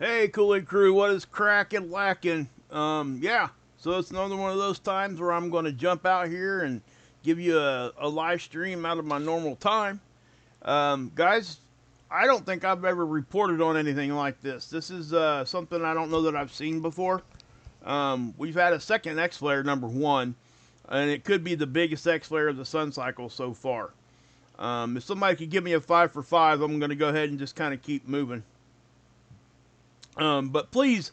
Hey, Kool-aid Krew, what is cracking, lacking? Yeah, so it's another one of those times where I'm going to jump out here and give you a live stream out of my normal time. Guys, I don't think I've ever reported on anything like this. This is something I don't know that I've seen before. We've had a second X flare, number one, and it could be the biggest X flare of the sun cycle so far. If somebody could give me a 5 for 5, I'm going to go ahead and just kind of keep moving. But please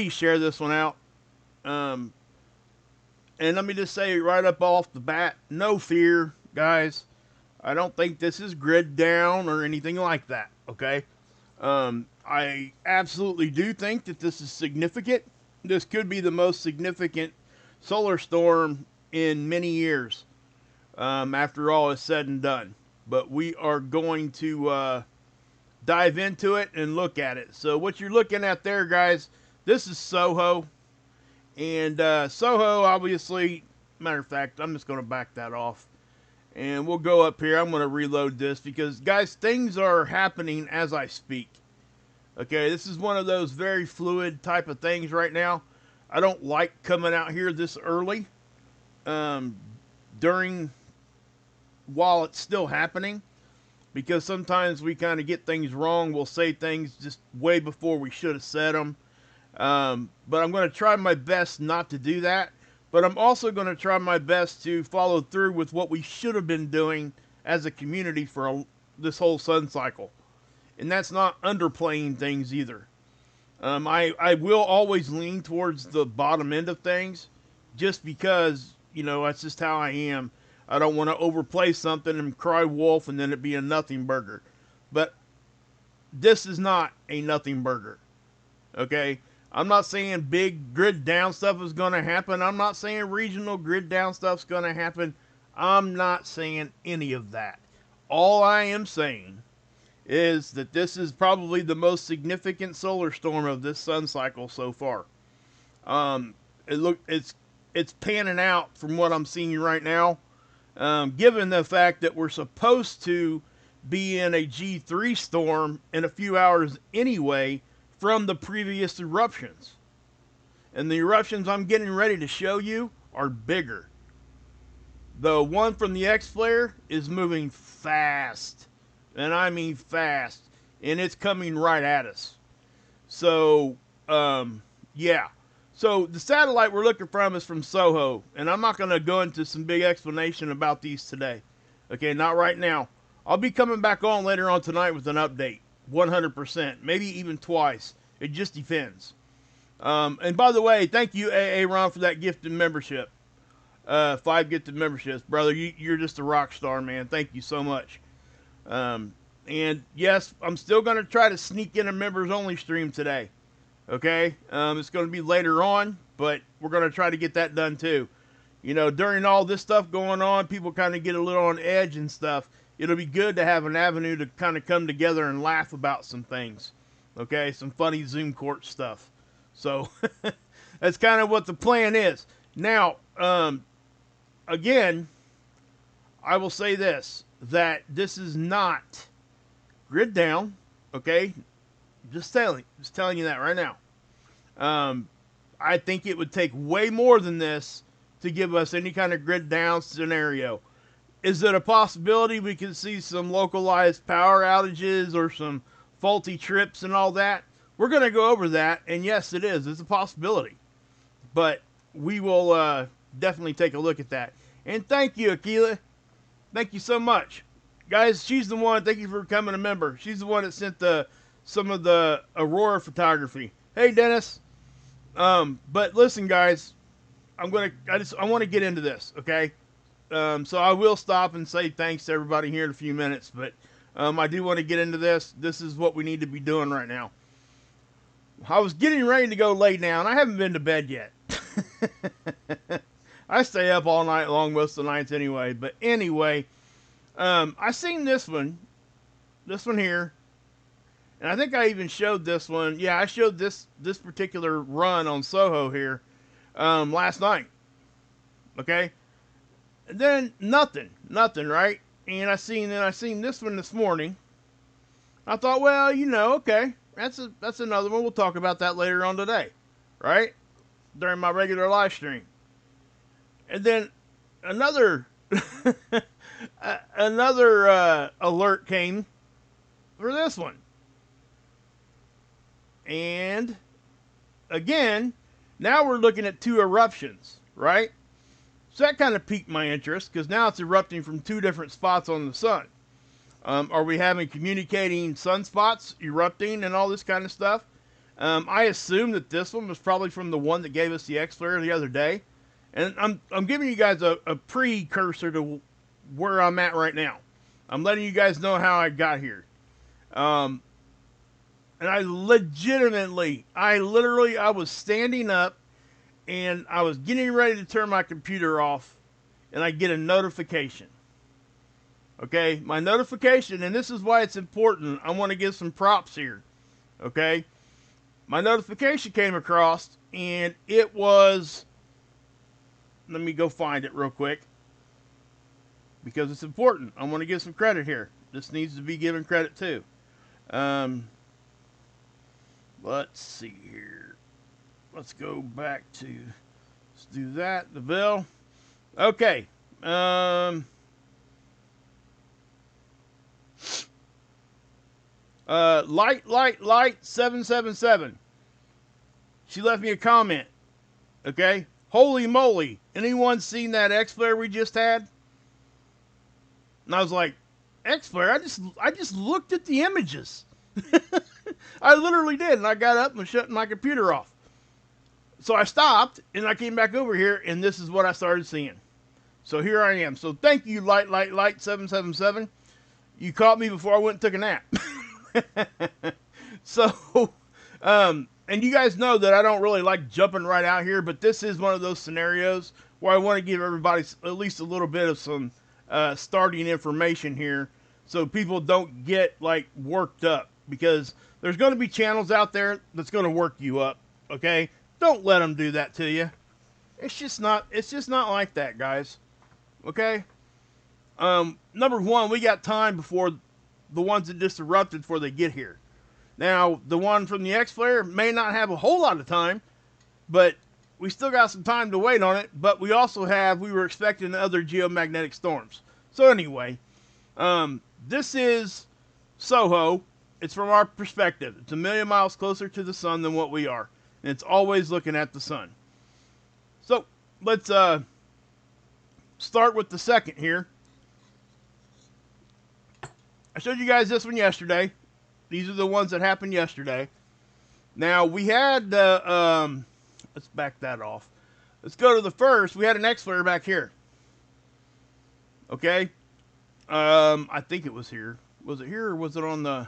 share this one out. Um, and let me just say right up off the bat, no fear, guys. I don't think this is grid down or anything like that. Okay. I absolutely do think that this is significant. This could be the most significant solar storm in many years. After all is said and done, but we are going to dive into it and look at it. So what you're looking at there, guys, this is Soho. And Soho, obviously, matter of fact, I'm just going to back that off. And we'll go up here. I'm going to reload this because, guys, things are happening as I speak. Okay, this is one of those very fluid type of things right now. I don't like coming out here this early um, during, while it's still happening, because sometimes we kind of get things wrong. We'll say things just way before we should have said them. But I'm going to try my best not to do that. But I'm also going to try my best to follow through with what we should have been doing as a community for this whole sun cycle. And that's not underplaying things either. I will always lean towards the bottom end of things just because, you know, that's just how I am. I don't want to overplay something and cry wolf and then it be a nothing burger. But this is not a nothing burger. Okay? I'm not saying big grid down stuff is going to happen. I'm not saying regional grid down stuff's going to happen. I'm not saying any of that. All I am saying is that this is probably the most significant solar storm of this sun cycle so far. It's panning out from what I'm seeing right now. Given the fact that we're supposed to be in a G3 storm in a few hours anyway from the previous eruptions. And the eruptions I'm getting ready to show you are bigger. The one from the X flare is moving fast. And I mean fast. And it's coming right at us. So, yeah. So the satellite we're looking from is from Soho. And I'm not going to go into some big explanation about these today. Okay, not right now. I'll be coming back on later on tonight with an update. 100%. Maybe even twice. It just depends. And by the way, thank you, AA Ron, for that gifted membership. 5 gifted memberships. Brother, you're just a rock star, man. Thank you so much. And yes, I'm still going to try to sneak in a members only stream today. Okay? It's going to be later on, but we're going to try to get that done too. You know, during all this stuff going on, people kind of get a little on edge and stuff. It'll be good to have an avenue to kind of come together and laugh about some things. Okay? Some funny Zoom court stuff. So, that's kind of what the plan is. Now, again, I will say this, that this is not grid down, okay? Just telling you that right now. I think it would take way more than this to give us any kind of grid down scenario. Is it a possibility we could see some localized power outages or some faulty trips and all that? We're going to go over that, and yes, it is. It's a possibility. But we will definitely take a look at that. And thank you, Akila. Thank you so much. Guys, she's the one, thank you for becoming a member. She's the one that sent some of the Aurora photography. Hey, Dennis. But listen, guys, I want to get into this, okay? So I will stop and say thanks to everybody here in a few minutes, but I do want to get into this. This is what we need to be doing right now. I was getting ready to go lay down. I haven't been to bed yet. I stay up all night long most of the nights anyway. But anyway, I seen this one here, and I think I even showed this one. Yeah, I showed this particular run on Soho here last night. Okay, and then nothing, right? And I seen this one this morning. I thought, well, you know, okay, That's another one. We'll talk about that later on today, right? During my regular live stream. And then another another alert came for this one. And again, now we're looking at two eruptions, right? So that kind of piqued my interest because now it's erupting from two different spots on the sun. Are we having communicating sunspots erupting and all this kind of stuff? I assume that this one was probably from the one that gave us the X flare the other day. And I'm giving you guys a precursor to where I'm at right now. I'm letting you guys know how I got here. And I literally, I was standing up and I was getting ready to turn my computer off and I get a notification. Okay, my notification, and this is why it's important. I want to give some props here. Okay, my notification came across and it was, let me go find it real quick because it's important. I want to give some credit here. This needs to be given credit too. Let's see here. Let's go back to, let's do that, the bill. Okay. Light 777. She left me a comment. Okay. Holy moly. Anyone seen that X flare we just had? And I was like, X flare? I just looked at the images. I literally did, and I got up and shut my computer off. So I stopped, and I came back over here, and this is what I started seeing. So here I am. So thank you, Light 777. You caught me before I went and took a nap. So, and you guys know that I don't really like jumping right out here, but this is one of those scenarios where I want to give everybody at least a little bit of some starting information here so people don't get like worked up, because there's going to be channels out there that's going to work you up. Okay, don't let them do that to you. It's just not like that, guys. Okay. Number one, we got time before the ones that just erupted before they get here. Now, the one from the X flare may not have a whole lot of time, but we still got some time to wait on it. But we also we were expecting other geomagnetic storms. So anyway, this is SOHO. It's from our perspective. It's 1,000,000 miles closer to the sun than what we are. And it's always looking at the sun. So let's start with the second here. I showed you guys this one yesterday. These are the ones that happened yesterday. Now, we had, let's back that off. Let's go to the first. We had an X flare back here. Okay. I think it was here. Was it here or was it on the...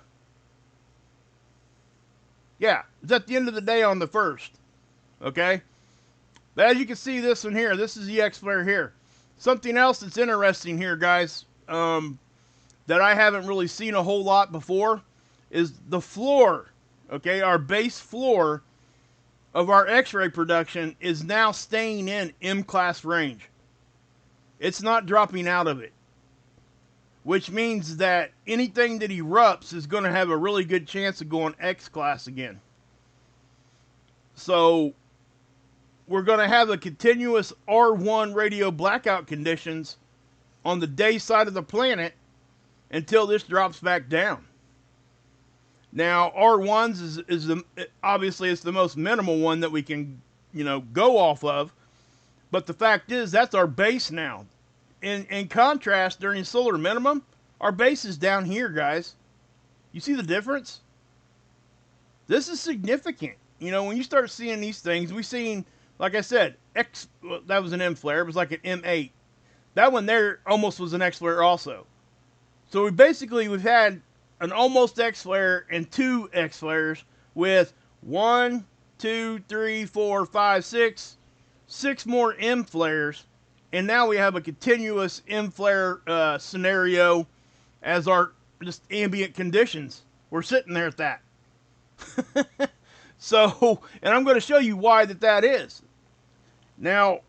Yeah, it's at the end of the day on the first. Okay. But as you can see this one here, this is the X flare here. Something else that's interesting here, guys, that I haven't really seen a whole lot before is the floor. Okay, our base floor of our X-ray production is now staying in M-class range. It's not dropping out of it, which means that anything that erupts is going to have a really good chance of going X-class again. So we're going to have a continuous R1 radio blackout conditions on the day side of the planet until this drops back down. Now, R1s is obviously it's the most minimal one that we can, go off of. But the fact is, that's our base now. In contrast, during solar minimum, our base is down here, guys. You see the difference? This is significant. When you start seeing these things, we've seen, like I said, that was an M flare. It was like an M8. That one there almost was an X flare also. So we've had an almost X flare and two X flares with 1, 2, 3, 4, 5, 6 more M flares, and now we have a continuous M flare scenario as our just ambient conditions. We're sitting there at that. So, and I'm going to show you why that is. Now,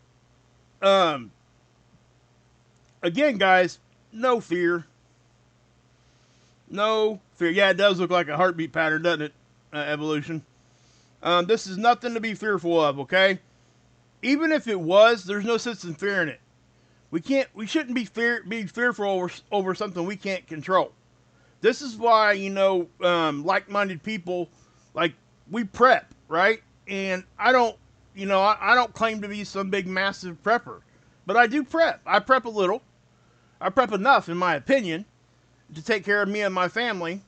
again, guys, no fear. No fear. Yeah, it does look like a heartbeat pattern, doesn't it? evolution. This is nothing to be fearful of, okay? Even if it was, there's no sense in fearing it. We shouldn't be fearful over something we can't control. This is why, like-minded people, like, we prep, right? And I don't, I don't claim to be some big massive prepper, but I do prep. I prep a little. I prep enough, in my opinion, to take care of me and my family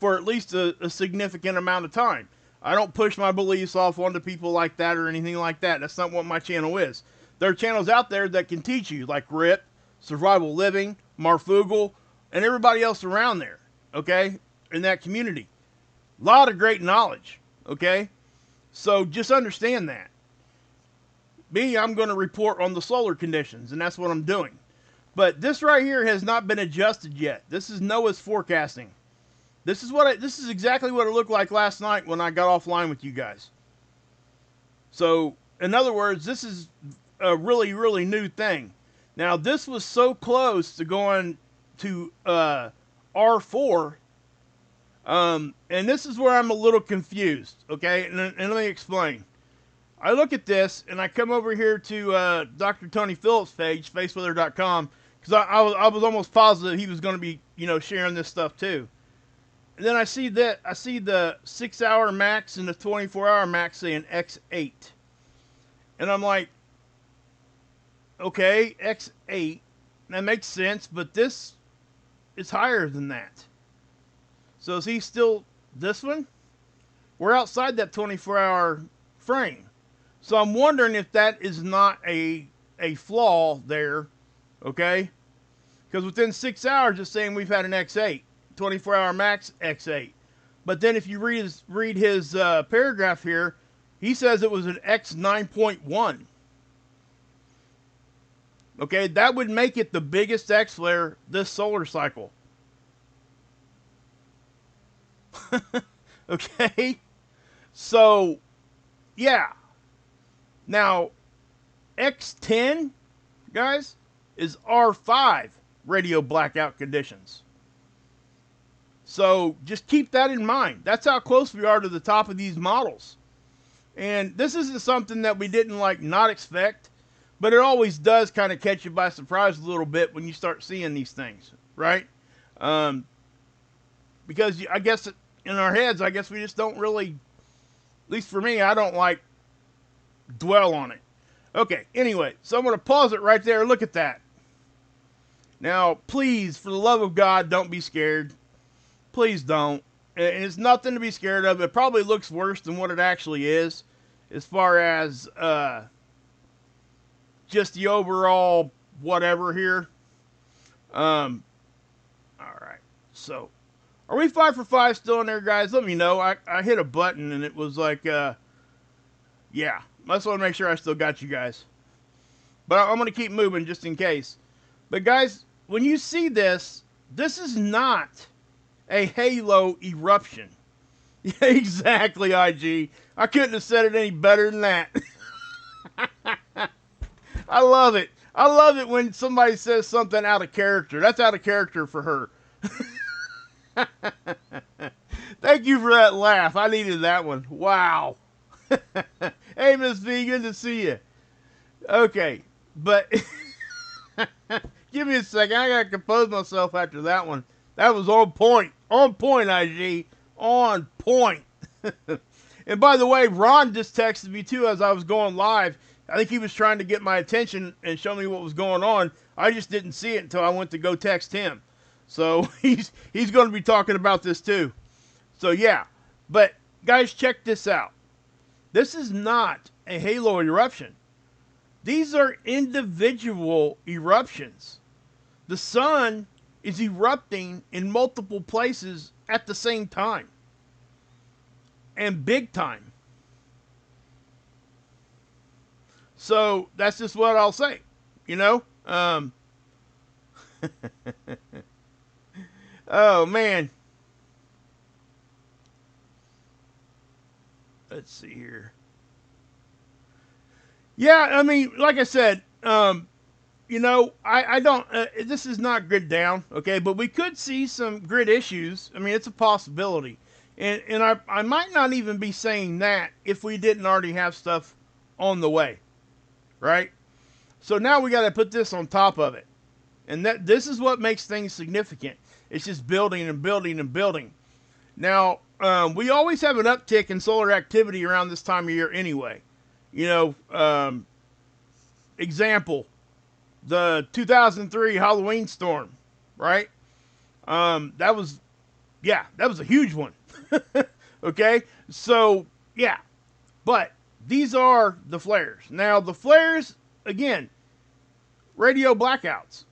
for at least a significant amount of time. I don't push my beliefs off onto people like that or anything like that. That's not what my channel is. There are channels out there that can teach you, like Rip, Survival Living, Marfugal, and everybody else around there, okay, in that community. A lot of great knowledge, okay? So just understand that. Me, I'm going to report on the solar conditions, and that's what I'm doing. But this right here has not been adjusted yet. This is NOAA's forecasting. This is exactly what it looked like last night when I got offline with you guys. So, in other words, this is a really, really new thing. Now, this was so close to going to R4, and this is where I'm a little confused, okay? And let me explain. I look at this, and I come over here to Dr. Tony Phillips' page, faceweather.com, because I was almost positive he was going to be, sharing this stuff too. And then I see the 6-hour max and the 24-hour max saying X8. And I'm like, okay, X8, that makes sense, but this is higher than that. So is he still this one? We're outside that 24-hour frame. So I'm wondering if that is not a flaw there, okay? Because within 6 hours it's saying we've had an X8, 24-hour max X8. But then if you read his paragraph here, he says it was an X9.1. Okay, that would make it the biggest X flare this solar cycle. Okay? So, yeah. Now, X10, guys, is R5 radio blackout conditions. So, just keep that in mind. That's how close we are to the top of these models. And this isn't something that we didn't, not expect. But it always does kind of catch you by surprise a little bit when you start seeing these things, right? Because I guess in our heads, I guess we just don't really, at least for me, I don't dwell on it. Okay, anyway, so I'm going to pause it right there. Look at that. Now, please, for the love of God, don't be scared. Please don't. And it's nothing to be scared of. It probably looks worse than what it actually is, as far as just the overall whatever here. All right. So, are we 5 for 5 still in there, guys? Let me know. I hit a button and it was like, yeah. I just want to make sure I still got you guys. But I'm going to keep moving just in case. But guys, when you see this, this is not a halo eruption. Yeah, exactly, IG. I couldn't have said it any better than that. I love it. I love it when somebody says something out of character. That's out of character for her. Thank you for that laugh. I needed that one. Wow. Hey, Miss V, good to see you. Okay, but give me a second. I gotta compose myself after that one. That was on point. On point, IG. On point. And by the way, Ron just texted me too as I was going live. I think he was trying to get my attention and show me what was going on. I just didn't see it until I went to go text him. So he's going to be talking about this too. So yeah, but guys, check this out. This is not a halo eruption. These are individual eruptions. The sun is erupting in multiple places at the same time. And big time. So that's just what I'll say, Oh man. Let's see here. Yeah, I mean, like I said, I don't, this is not grid down, okay, but we could see some grid issues. I mean, it's a possibility. And I might not even be saying that if we didn't already have stuff on the way, right? So now we got to put this on top of it. And this is what makes things significant. It's just building and building and building. Now, we always have an uptick in solar activity around this time of year anyway. You know, example, the 2003 Halloween storm, right? That was a huge one. Okay? So, yeah. But these are the flares. Now, the flares, again, radio blackouts.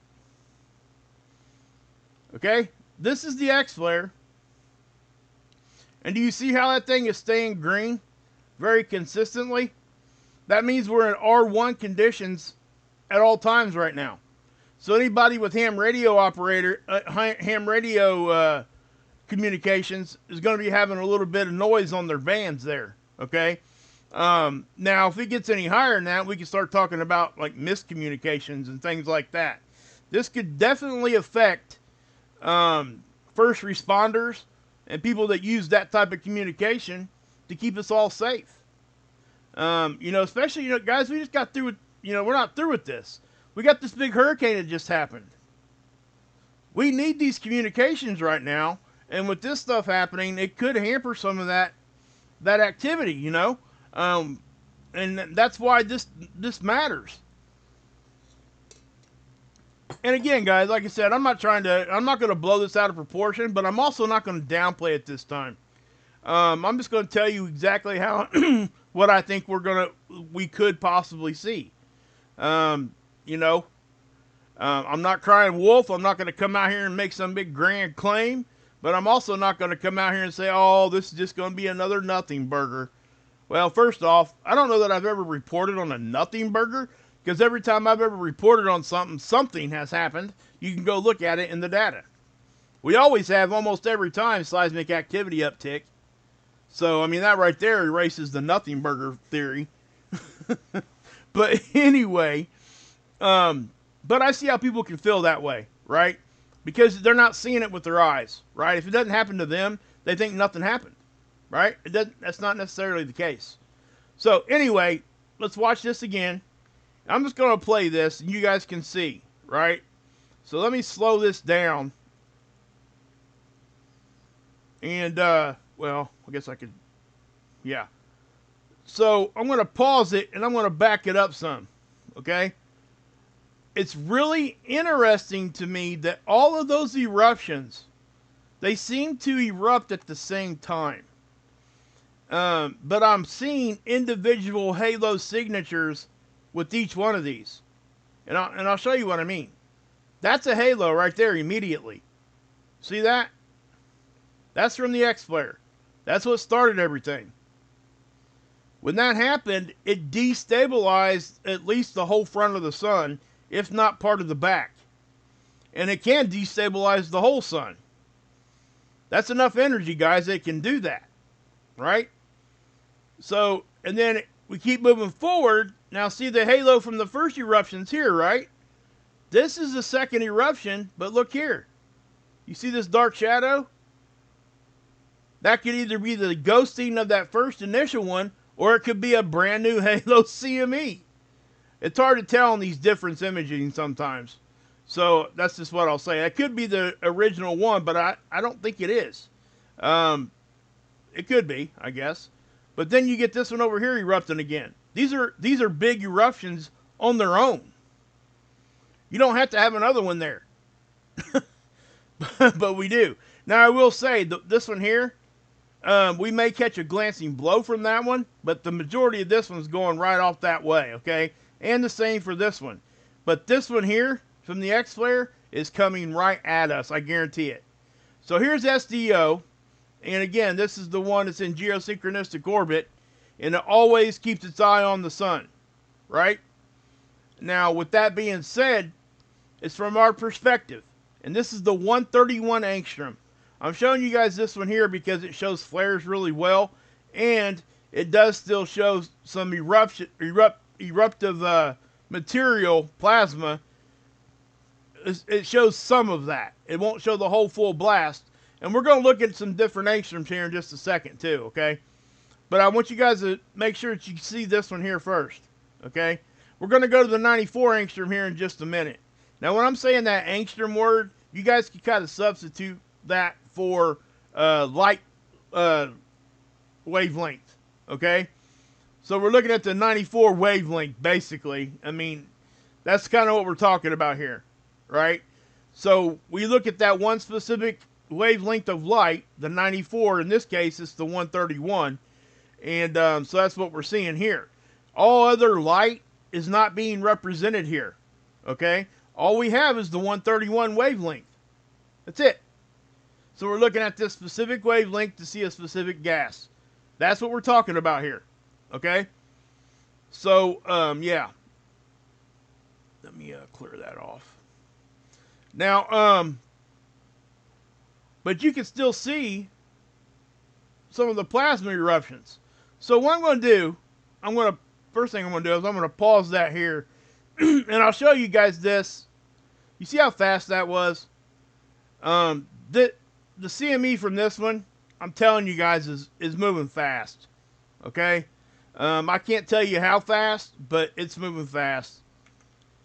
Okay? This is the X flare. And do you see how that thing is staying green very consistently? That means we're in R1 conditions at all times right now. So anybody with ham radio communications is going to be having a little bit of noise on their bands there. Okay. Now, if it gets any higher than that, we can start talking about like miscommunications and things like that. This could definitely affect first responders and people that use that type of communication to keep us all safe. You know, especially, you know, guys, we just got through with, you know, we're not through with this. We got this big hurricane that just happened. We need these communications right now. And with this stuff happening, it could hamper some of that activity, you know. And that's why this matters. And again, guys, like I said, I'm not going to blow this out of proportion, but I'm also not going to downplay it this time. I'm just going to tell you exactly how, what I think we could possibly see. You know, I'm not crying wolf. I'm not going to come out here and make some big grand claim, but I'm also not going to come out here and say, oh, this is just going to be another nothing burger. Well, first off, I don't know that I've ever reported on a nothing burger, because every time I've ever reported on something, something has happened. You can go look at it in the data. We always have, almost every time, seismic activity uptick. So, I mean, that right there erases the nothing burger theory. But anyway, but I see how people can feel that way, right? Because they're not seeing it with their eyes, right? If it doesn't happen to them, they think nothing happened, right? That's not necessarily the case. So anyway, let's watch this again. I'm just going to play this and you guys can see, right? So let me slow this down. And, well, I guess I could, yeah. So I'm going to pause it and I'm going to back it up some, okay? It's really interesting to me that all of those eruptions, they seem to erupt at the same time. But I'm seeing individual halo signatures with each one of these. And I'll show you what I mean. That's a halo right there immediately. See that? That's from the X flare. That's what started everything. When that happened, it destabilized at least the whole front of the sun, if not part of the back. And it can destabilize the whole sun. That's enough energy, guys, that can do that. Right? So, and then we keep moving forward. Now see the halo from the first eruptions here, right? This is the second eruption, but look here. You see this dark shadow? That could either be the ghosting of that first initial one, or it could be a brand new halo CME. It's hard to tell in these difference imaging sometimes. So that's just what I'll say. It could be the original one, but I don't think it is. It could be, I guess. But then you get this one over here erupting again. These are big eruptions on their own. You don't have to have another one there. But we do. Now I will say, this one here, we may catch a glancing blow from that one, but the majority of this one's going right off that way, okay? And the same for this one. But this one here, from the X flare, is coming right at us, I guarantee it. So here's SDO, and again, this is the one that's in geosynchronistic orbit, and it always keeps its eye on the sun, right? Now, with that being said, it's from our perspective, and this is the 131 angstrom. I'm showing you guys this one here because it shows flares really well, and it does still show some eruptive material, plasma. It shows some of that. It won't show the whole full blast, And we're going to look at some different angstroms here in just a second too, okay? But I want you guys to make sure that you see this one here first, okay? We're going to go to the 94 angstrom here in just a minute. Now, when I'm saying that angstrom word, you guys can kind of substitute that for light wavelength, okay? So we're looking at the 94 wavelength, basically. I mean, that's kind of what we're talking about here, right? So we look at that one specific wavelength of light, the 94. In this case, it's the 131. And so that's what we're seeing here. All other light is not being represented here, okay? All we have is the 131 wavelength. That's it. So we're looking at this specific wavelength to see a specific gas. That's what we're talking about here, okay? So, yeah. Let me clear that off. Now, but you can still see some of the plasma eruptions. So what I'm going to do, first thing I'm going to do is I'm going to pause that here, and I'll show you guys this. You see how fast that was? The CME from this one, I'm telling you guys, is moving fast. Okay? I can't tell you how fast, but it's moving fast.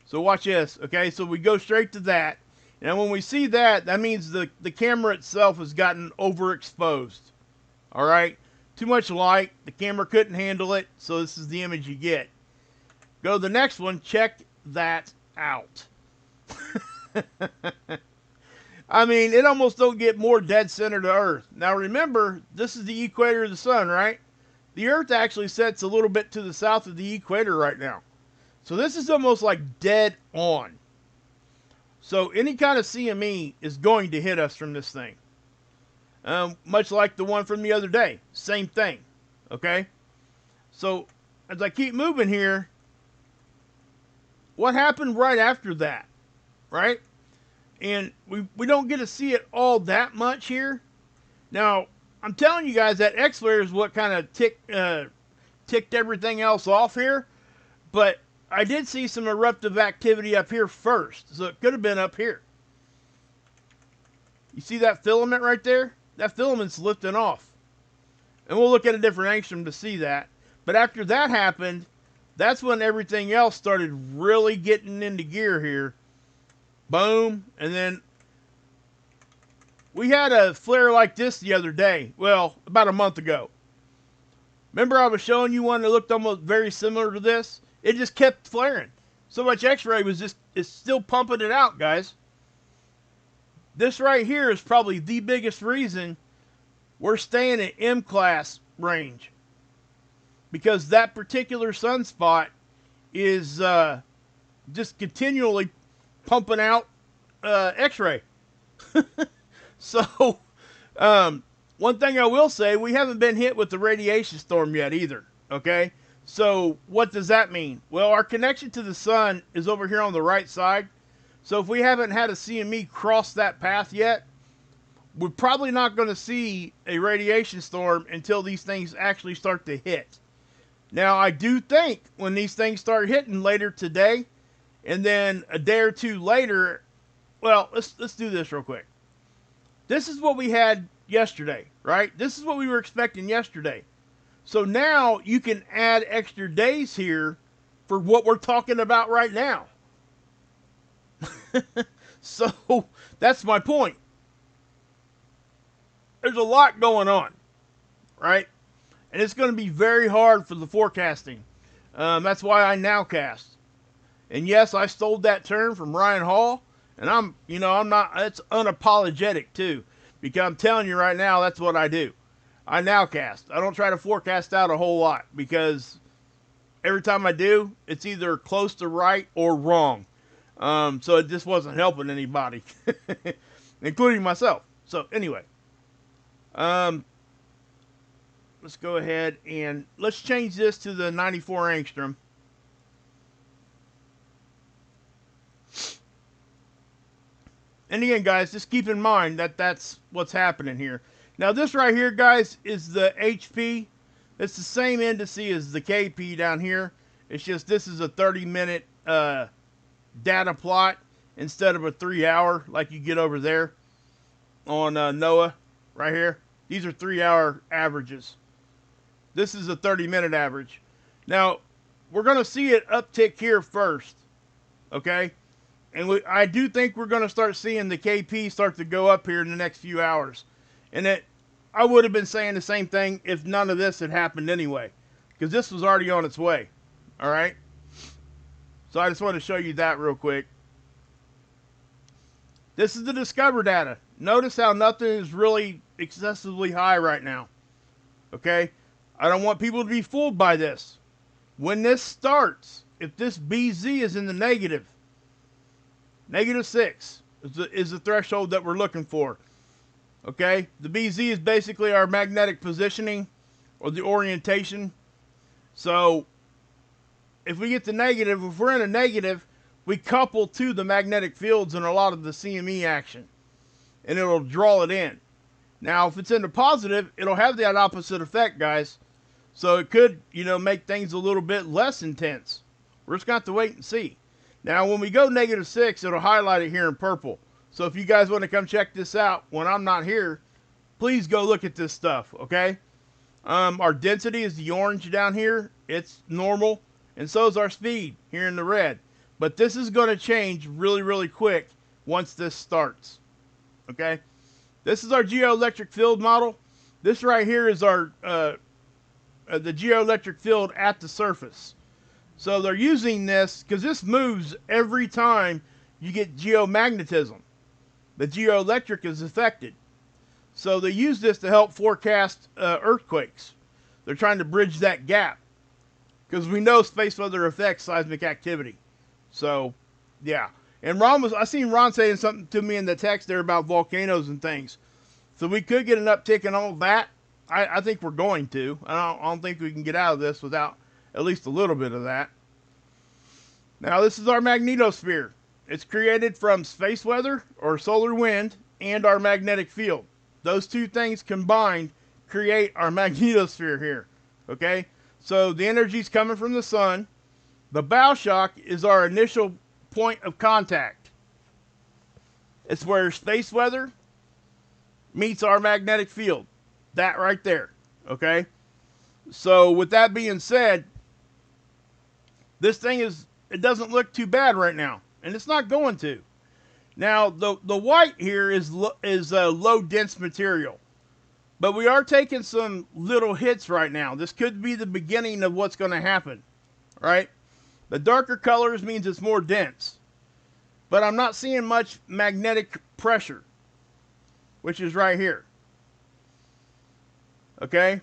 So watch this. Okay, so we go straight to that. And when we see that, that means the camera itself has gotten overexposed. Alright? Too much light. The camera couldn't handle it, so this is the image you get. Go to the next one. Check that out. I mean, it almost don't get more dead center to Earth. Now remember, this is the equator of the sun, right? The Earth actually sets a little bit to the south of the equator right now. So this is almost like dead on. So any kind of CME is going to hit us from this thing. Much like the one from the other day. Same thing. Okay? So as I keep moving here, what happened right after that? Right? And we don't get to see it all that much here. Now, I'm telling you guys that X-flare is what kind of ticked everything else off here. But I did see some eruptive activity up here first. So it could have been up here. You see that filament right there? That filament's lifting off. And we'll look at a different angstrom to see that. But after that happened, that's when everything else started really getting into gear here. Boom. And then we had a flare like this the other day. Well, about a month ago. Remember I was showing you one that looked almost very similar to this? It just kept flaring. So much X-ray was just, it's still pumping it out, guys. This right here is probably the biggest reason we're staying in M class range. Because that particular sunspot is just continually pumping out X-ray. So, one thing I will say, we haven't been hit with the radiation storm yet either, okay? So, what does that mean? Well, our connection to the sun is over here on the right side. So, if we haven't had a CME cross that path yet, we're probably not going to see a radiation storm until these things actually start to hit. Now, I do think when these things start hitting later today, and then a day or two later, well, let's do this real quick. This is what we had yesterday, right? This is what we were expecting yesterday. So now you can add extra days here for what we're talking about right now. So that's my point. There's a lot going on, right? And it's going to be very hard for the forecasting. That's why I nowcast. And yes, I stole that term from Ryan Hall. And I'm not, it's unapologetic too. Because I'm telling you right now, that's what I do. I nowcast. I don't try to forecast out a whole lot. Because every time I do, it's either close to right or wrong. So it just wasn't helping anybody. Including myself. So anyway. Let's go ahead and let's change this to the 94 angstrom. And again, guys, just keep in mind that that's what's happening here. Now, this right here, guys, is the HP. It's the same indice as the KP down here. It's just this is a 30-minute data plot instead of a 3-hour like you get over there on NOAA. right here. These are 3-hour averages. This is a 30-minute average. Now, we're going to see it uptick here first, okay? And I do think we're going to start seeing the KP start to go up here in the next few hours. And I would have been saying the same thing if none of this had happened anyway, because this was already on its way, all right? So I just want to show you that real quick. This is the Discover data. Notice how nothing is really excessively high right now, okay? I don't want people to be fooled by this. When this starts, if this BZ is in the negative, -6 is the threshold that we're looking for. Okay? The BZ is basically our magnetic positioning or the orientation. So, if we get the negative, if we're in a negative, we couple to the magnetic fields in a lot of the CME action. And it'll draw it in. Now, if it's in the positive, it'll have that opposite effect, guys. So it could, make things a little bit less intense. We're just going to have to wait and see. Now, when we go -6, it'll highlight it here in purple. So if you guys want to come check this out when I'm not here, please go look at this stuff, okay? Our density is the orange down here. It's normal. And so is our speed here in the red. But this is going to change really, really quick once this starts, okay? This is our geo-electric field model. This right here is our the geo-electric field at the surface. So they're using this because this moves every time you get geomagnetism. The geo-electric is affected. So they use this to help forecast earthquakes. They're trying to bridge that gap because we know space weather affects seismic activity. So, yeah. And I seen Ron saying something to me in the text there about volcanoes and things. So we could get an uptick in all that. I think we're going to. I don't think we can get out of this without at least a little bit of that. Now, this is our magnetosphere. It's created from space weather or solar wind and our magnetic field. Those two things combined create our magnetosphere here. Okay? So the energy's coming from the sun. The bow shock is our initial point of contact. It's where space weather meets our magnetic field. That right there. Okay? So with that being said, this thing it doesn't look too bad right now. And it's not going to. Now, the white here is low dense material. But we are taking some little hits right now. This could be the beginning of what's going to happen. Right? The darker colors means it's more dense. But I'm not seeing much magnetic pressure, which is right here. Okay?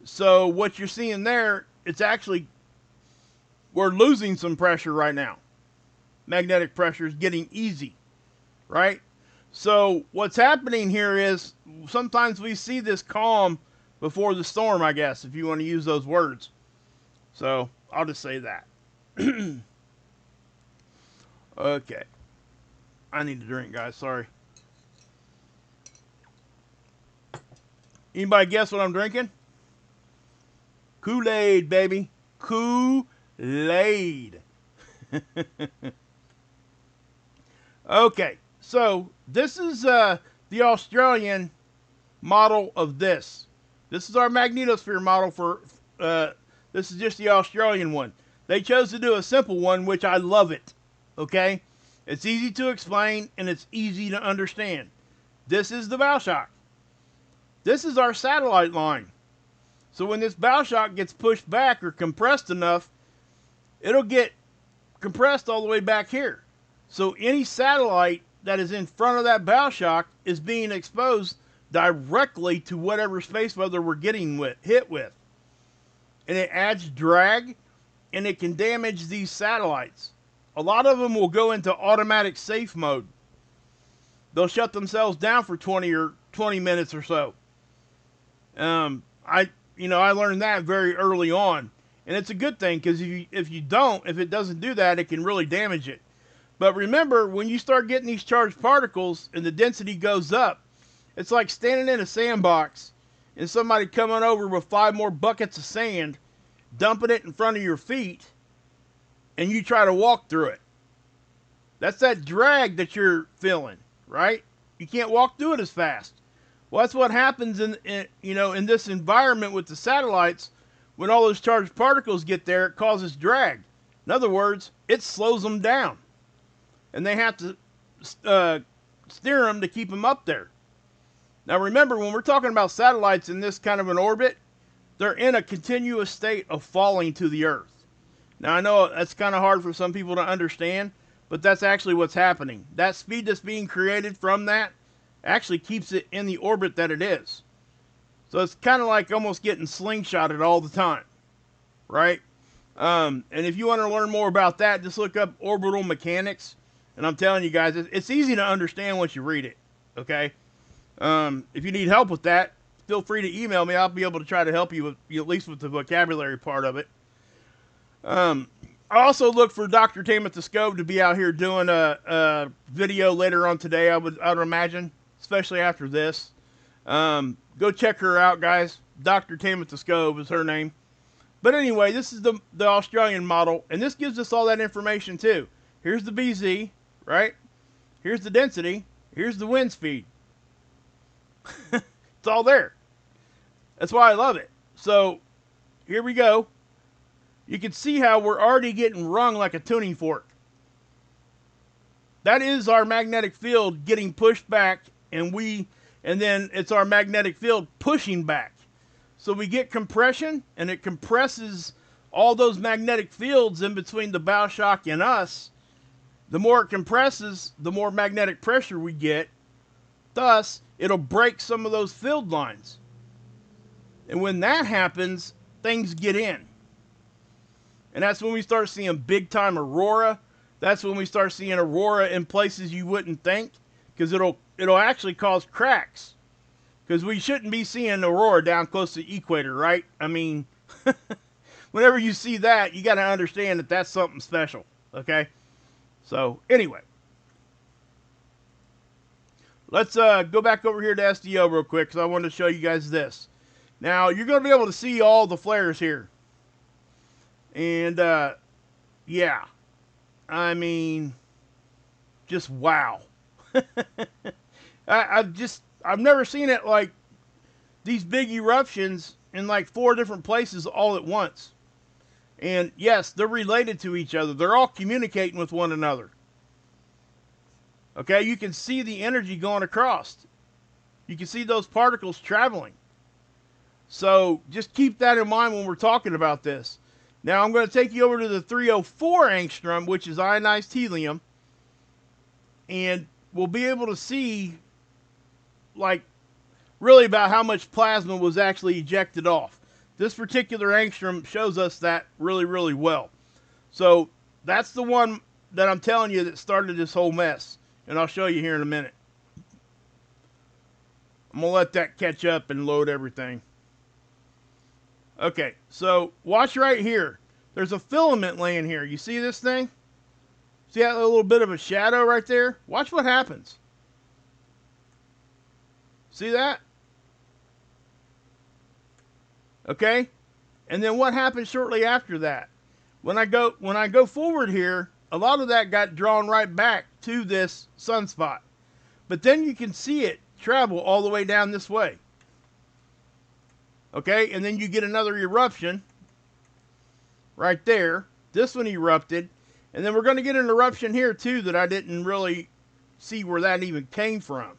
So what you're seeing there, it's actually, we're losing some pressure right now. Magnetic pressure is getting easy. Right? So what's happening here is sometimes we see this calm before the storm, I guess, if you want to use those words. So I'll just say that. Okay. I need a drink, guys. Sorry. Anybody guess what I'm drinking? Kool-Aid, baby. Kool-Aid. Okay. So, this is the Australian model of this. This is our magnetosphere model for, this is just the Australian one. They chose to do a simple one, which I love it. Okay? It's easy to explain, and it's easy to understand. This is the bow shock. This is our satellite line. So when this bow shock gets pushed back or compressed enough, it'll get compressed all the way back here. So any satellite that is in front of that bow shock is being exposed directly to whatever space weather we're getting hit with. And it adds drag, and it can damage these satellites. A lot of them will go into automatic safe mode. They'll shut themselves down for 20 minutes or so. I learned that very early on, and it's a good thing because if it doesn't do that, it can really damage it. But remember, when you start getting these charged particles and the density goes up, it's like standing in a sandbox and somebody coming over with 5 more buckets of sand, dumping it in front of your feet, and you try to walk through it. That's that drag that you're feeling, right? You can't walk through it as fast. Well, that's what happens in this environment with the satellites. When all those charged particles get there, it causes drag. In other words, it slows them down, and they have to steer them to keep them up there. Now remember, when we're talking about satellites in this kind of an orbit, they're in a continuous state of falling to the Earth. Now I know that's kind of hard for some people to understand, but that's actually what's happening. That speed that's being created from that actually keeps it in the orbit that it is. So it's kind of like almost getting slingshotted all the time, right? And if you want to learn more about that, just look up orbital mechanics. And I'm telling you guys, it's easy to understand once you read it, okay? If you need help with that, feel free to email me. I'll be able to try to help you with, at least with the vocabulary part of it. I also look for Dr. Magnetosphere to be out here doing a video later on today, I would imagine, especially after this. Go check her out, guys. Dr. Magnetosphere is her name. But anyway, this is the Australian model, and this gives us all that information too. Here's the BZ, right? Here's the density. Here's the wind speed. It's all there. That's why I love it. So, here we go. You can see how we're already getting rung like a tuning fork. That is our magnetic field getting pushed back, and then it's our magnetic field pushing back. So we get compression, and it compresses all those magnetic fields in between the bow shock and us. The more it compresses, the more magnetic pressure we get. Thus, it'll break some of those field lines. And when that happens, things get in. And that's when we start seeing big time aurora. That's when we start seeing aurora in places you wouldn't think, because it'll actually cause cracks. Because we shouldn't be seeing aurora down close to the equator, right? I mean, whenever you see that, you got to understand that that's something special, okay? So, anyway. Let's go back over here to SDO real quick, because I wanted to show you guys this. Now, you're going to be able to see all the flares here. And, yeah. I mean, just wow. I've never seen it like these big eruptions in like 4 different places all at once. And yes, they're related to each other. They're all communicating with one another. Okay, you can see the energy going across. You can see those particles traveling. So just keep that in mind when we're talking about this. Now I'm going to take you over to the 304 angstrom, which is ionized helium. And we'll be able to see, like, really about how much plasma was actually ejected off. This particular angstrom shows us that really, really well. So that's the one that I'm telling you that started this whole mess. And I'll show you here in a minute. I'm going to let that catch up and load everything. Okay, so watch right here. There's a filament laying here. You see this thing? See that little bit of a shadow right there? Watch what happens. See that? Okay? And then what happens shortly after that? When I go forward here, a lot of that got drawn right back to this sunspot. But then you can see it travel all the way down this way. Okay? And then you get another eruption right there. This one erupted. And then we're going to get an eruption here too that I didn't really see where that even came from.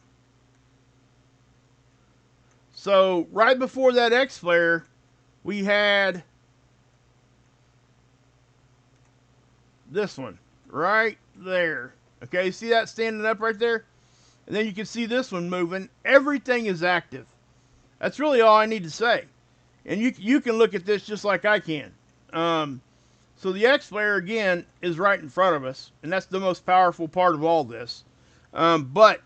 So right before that X flare, we had this one right there. Okay, see that standing up right there? And then you can see this one moving. Everything is active. That's really all I need to say. And you can look at this just like I can. So the X flare again is right in front of us, and that's the most powerful part of all this. But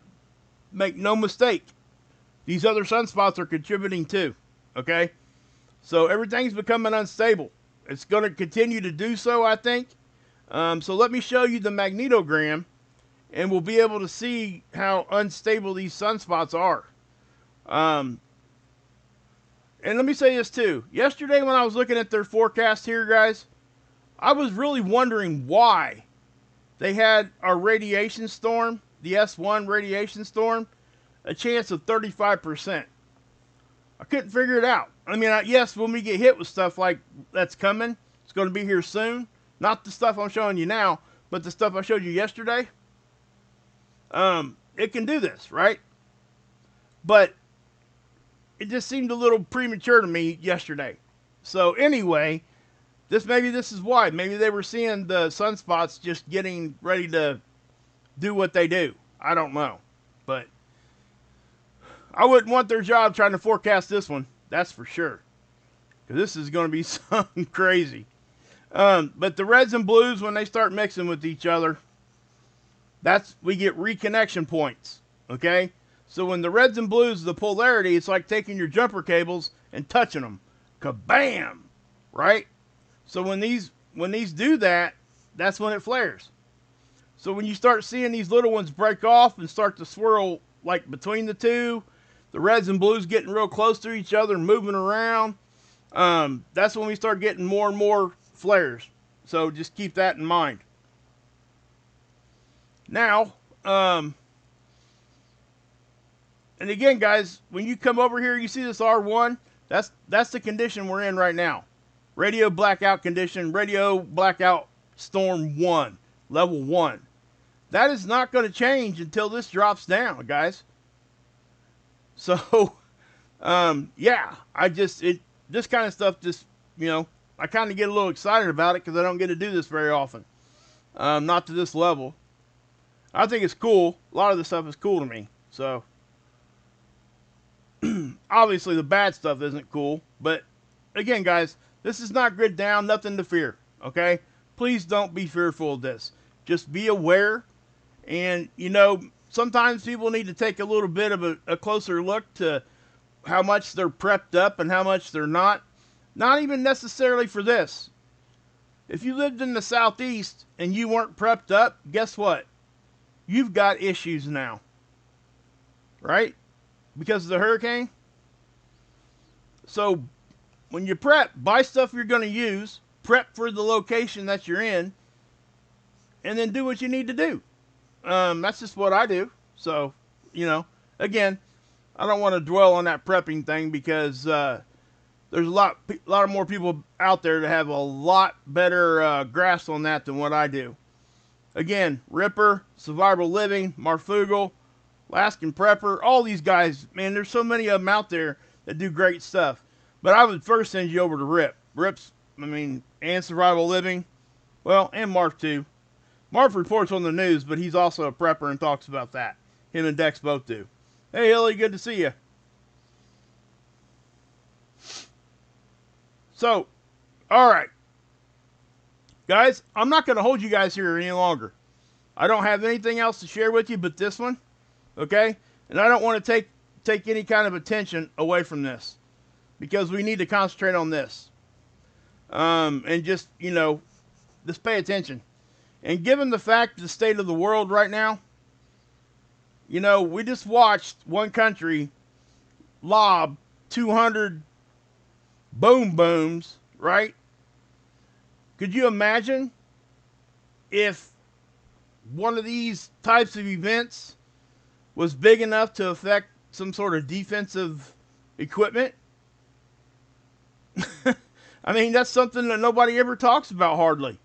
make no mistake, these other sunspots are contributing too. Okay, so everything's becoming unstable. It's going to continue to do so, I think. So let me show you the magnetogram, and we'll be able to see how unstable these sunspots are. And let me say this too. Yesterday when I was looking at their forecast here, guys, I was really wondering why they had our radiation storm, the S1 radiation storm, a chance of 35%. I couldn't figure it out. I mean, yes, when we get hit with stuff like that's coming, it's going to be here soon. Not the stuff I'm showing you now, but the stuff I showed you yesterday. It can do this, right? But it just seemed a little premature to me yesterday. So anyway, maybe this is why. Maybe they were seeing the sunspots just getting ready to do what they do. I don't know. But I wouldn't want their job trying to forecast this one. That's for sure. Because this is going to be something crazy. But the reds and blues, when they start mixing with each other, we get reconnection points. Okay? So when the reds and blues, the polarity, it's like taking your jumper cables and touching them. Kabam! Right? So when these do that, that's when it flares. So when you start seeing these little ones break off and start to swirl like between the two, the reds and blues getting real close to each other, moving around, that's when we start getting more and more flares. So just keep that in mind. Now, and again, guys, when you come over here, you see this R1, that's the condition we're in right now. Radio blackout condition, radio blackout storm 1, level 1. That is not going to change until this drops down, guys. So, yeah, this kind of stuff just, I kind of get a little excited about it because I don't get to do this very often. Not to this level. I think it's cool. A lot of this stuff is cool to me. So, obviously the bad stuff isn't cool. But, again, guys, this is not grid down. Nothing to fear. Okay? Please don't be fearful of this. Just be aware. And, sometimes people need to take a little bit of a closer look to how much they're prepped up and how much they're not. Not even necessarily for this. If you lived in the southeast and you weren't prepped up, guess what? You've got issues now. Right? Because of the hurricane. So, when you prep, buy stuff you're going to use, prep for the location that you're in, and then do what you need to do. That's just what I do. So, again, I don't want to dwell on that prepping thing because there's a lot of more people out there that have a lot better grasp on that than what I do. Again, Ripper, Survival Living, Marfugal, Alaskan Prepper, all these guys, man, there's so many of them out there that do great stuff. But I would first send you over to Rip. And Survival Living, well, and Marf too. Marf reports on the news, but he's also a prepper and talks about that. Him and Dex both do. Hey, Hilly, good to see you. So, alright. Guys, I'm not going to hold you guys here any longer. I don't have anything else to share with you but this one. Okay? And I don't want to take any kind of attention away from this. Because we need to concentrate on this. And just, just pay attention. And given the fact the state of the world right now, we just watched one country lob 200 boom booms, right? Could you imagine if one of these types of events was big enough to affect some sort of defensive equipment? I mean, that's something that nobody ever talks about hardly.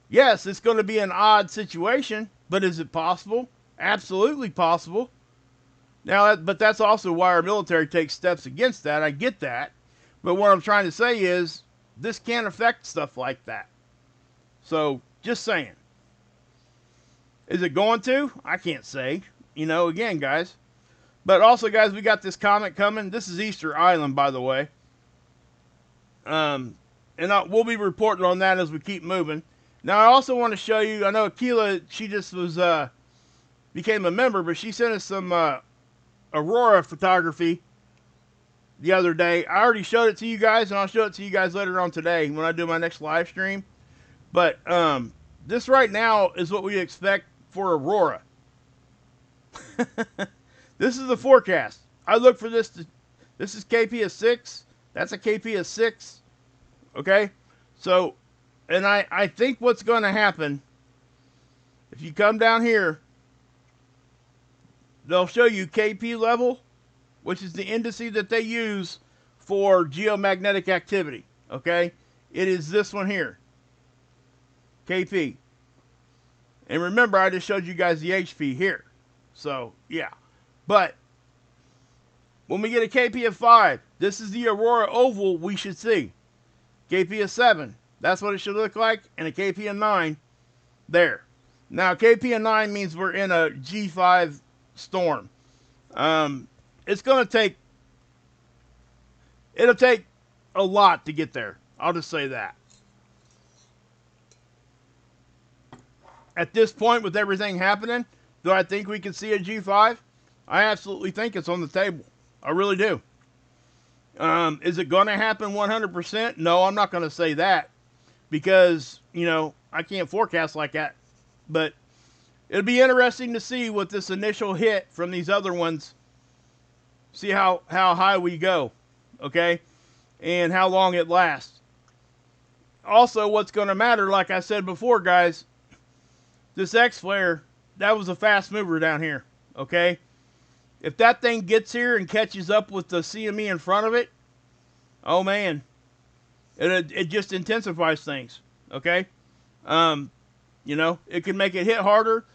Yes, it's going to be an odd situation, but is it possible? Absolutely possible. Now, but that's also why our military takes steps against that. I get that. But what I'm trying to say is, this can affect stuff like that. So, just saying. Is it going to? I can't say. Again, guys. But also, guys, we got this comet coming. This is Easter Island, by the way. And we'll be reporting on that as we keep moving. Now, I also want to show you, I know Akila, she just became a member, but she sent us some aurora photography the other day. I already showed it to you guys, and I'll show it to you guys later on today when I do my next live stream. But this right now is what we expect for aurora. This is the forecast. I look for this. This is KP of 6. That's a KP of 6. Okay? So, and I think what's going to happen, if you come down here, they'll show you KP level, which is the indice that they use for geomagnetic activity. Okay, it is this one here, KP. And remember, I just showed you guys the HP here. So yeah, but when we get a KP of 5, this is the aurora oval we should see. KP of 7, that's what it should look like, and a KP of 9 there. Now KP of 9 means we're in a G5 storm. It's going to take, it'll take a lot to get there. I'll just say that. At this point, with everything happening, do I think we can see a G5? I absolutely think it's on the table. I really do. Is it going to happen 100%? No, I'm not going to say that because, you know, I can't forecast like that. But it'll be interesting to see what this initial hit from these other ones, see how high we go, okay, and how long it lasts. Also, what's going to matter, like I said before, guys, this X-flare, that was a fast mover down here, okay? If that thing gets here and catches up with the CME in front of it, oh man, it just intensifies things, okay? You know, it can make it hit harder,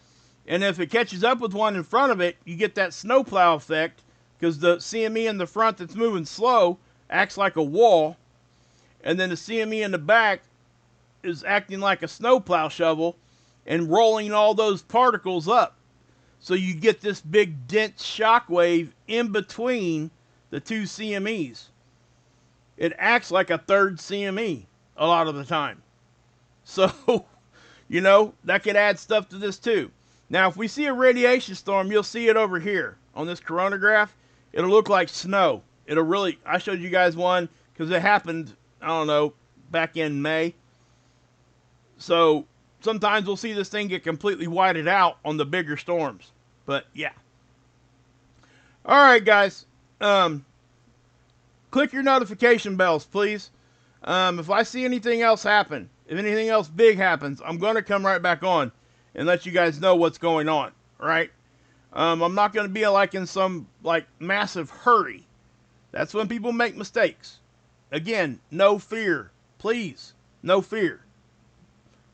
and if it catches up with one in front of it, you get that snowplow effect, because the CME in the front that's moving slow acts like a wall, and then the CME in the back is acting like a snowplow shovel and rolling all those particles up. So you get this big dense shock wave in between the two CMEs. It acts like a third CME a lot of the time. So, you know, that could add stuff to this too. Now, if we see a radiation storm, you'll see it over here on this coronagraph. It'll look like snow. It'll really, I showed you guys one because it happened, I don't know, back in May. So sometimes we'll see this thing get completely whited out on the bigger storms. But yeah. All right, guys. Click your notification bells, please. If I see anything else happen, if anything else big happens, I'm going to come right back on and let you guys know what's going on. All right. I'm not going to be like in some like massive hurry. That's when people make mistakes. Again, no fear. Please, no fear.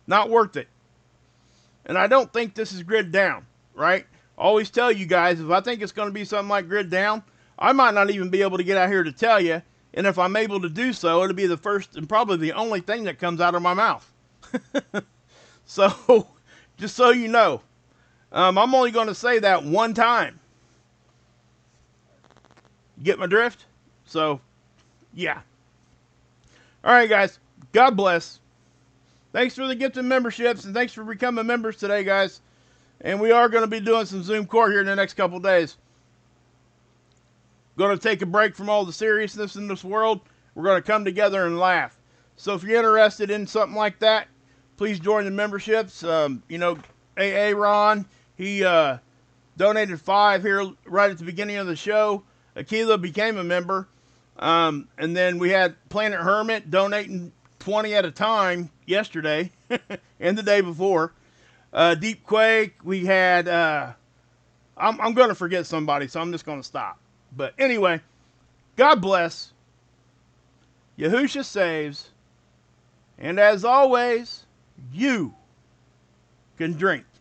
Not worth it. And I don't think this is grid down, right? I always tell you guys, if I think it's going to be something like grid down, I might not even be able to get out here to tell you. And if I'm able to do so, it'll be the first and probably the only thing that comes out of my mouth. So, just so you know, I'm only going to say that one time. Get my drift? So, yeah. All right, guys. God bless. Thanks for the gifted memberships, and thanks for becoming members today, guys. And we are going to be doing some Zoom core here in the next couple days. Going to take a break from all the seriousness in this world. We're going to come together and laugh. So if you're interested in something like that, please join the memberships. You know, AA Ron, he donated 5 here right at the beginning of the show. Aquila became a member. And then we had Planet Hermit donating 20 at a time yesterday and the day before. Deep Quake, we had, I'm going to forget somebody, so I'm just going to stop. But anyway, God bless. Yahusha saves. And as always, you can drink.